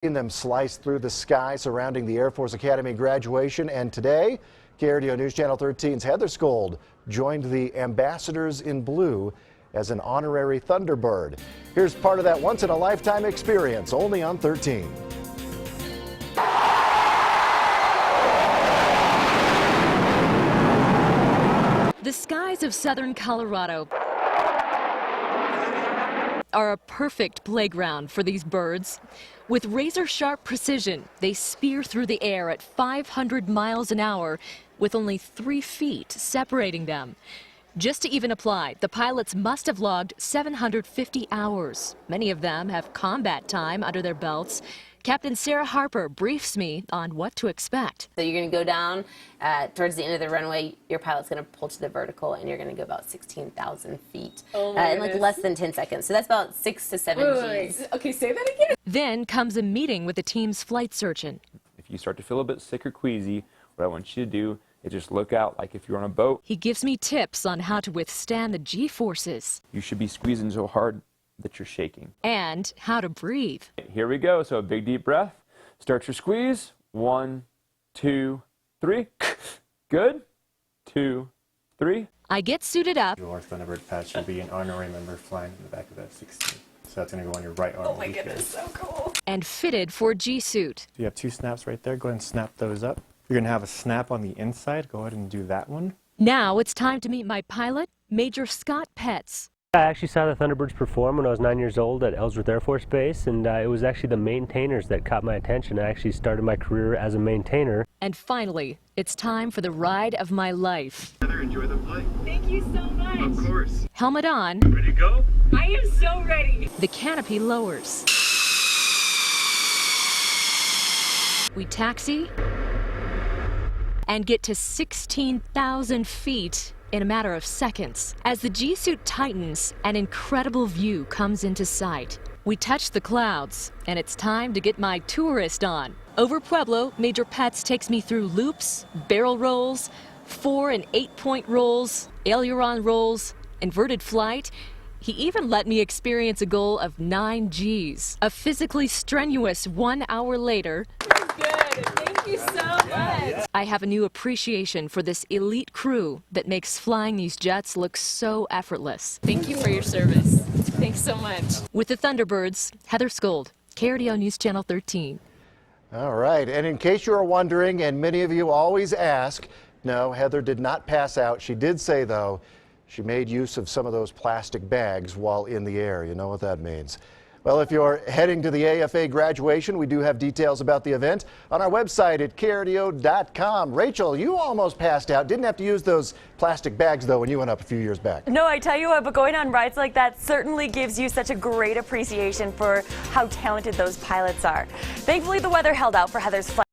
Seeing them slice through the sky surrounding the Air Force Academy graduation. And today, KRDO News Channel 13's Heather Skold joined the Ambassadors in Blue as an honorary Thunderbird. Here's part of that once-in-a-lifetime experience, only on 13. The skies of southern Colorado are a perfect playground for these birds. With razor-sharp precision, they spear through the air at 500 miles an hour with only 3 feet separating them. Just to even apply, the pilots must have logged 750 hours. Many of them have combat time under their belts. Captain Sarah Harper briefs me on what to expect. So you're going to go down towards the end of the runway. Your pilot's going to pull to the vertical, and you're going to go about 16,000 feet in like less than 10 seconds. So that's about 6 to 7 Gs. Okay, say that again. Then comes a meeting with the team's flight surgeon. If you start to feel a bit sick or queasy, what I want you to do is just look out like if you're on a boat. He gives me tips on how to withstand the G-forces. You should be squeezing so hard that you're shaking. And how to breathe. Here we go. So a big deep breath. Start your squeeze. 1, 2, 3. Good. 2, 3. I get suited up. Your Thunderbird patch will be an honorary member flying in the back of that 16. So that's going to go on your right arm. Oh my goodness, so cool. And fitted for G-suit. So you have 2 snaps right there. Go ahead and snap those up. You're going to have a snap on the inside. Go ahead and do that one. Now it's time to meet my pilot, Major Scott Petz. I actually saw the Thunderbirds perform when I was 9 years old at Ellsworth Air Force Base, and it was actually the maintainers that caught my attention. I actually started my career as a maintainer. And finally, it's time for the ride of my life. Heather, enjoy the flight. Thank you so much. Of course. Helmet on. Ready to go? I am so ready. The canopy lowers. We taxi and get to 16,000 feet in a matter of seconds. As the G-suit tightens, an incredible view comes into sight. We touch the clouds, and it's time to get my tourist on. Over Pueblo, Major Petz takes me through loops, barrel rolls, 4- and 8-point rolls, aileron rolls, inverted flight. He even let me experience a goal of 9 Gs. A physically strenuous 1 hour later, Good. Thank you so much. I have a new appreciation for this elite crew that makes flying these jets look so effortless. Thank you for your service. Thanks so much. With the Thunderbirds, Heather Skold, KRDO News Channel 13. All right, and in case you are wondering, and many of you always ask, no, Heather did not pass out. She did say, though, she made use of some of those plastic bags while in the air. You know what that means. Well, if you're heading to the AFA graduation, we do have details about the event on our website at KRDO.com. Rachel, you almost passed out. Didn't have to use those plastic bags, though, when you went up a few years back. No, I tell you what, but going on rides like that certainly gives you such a great appreciation for how talented those pilots are. Thankfully, the weather held out for Heather's flight.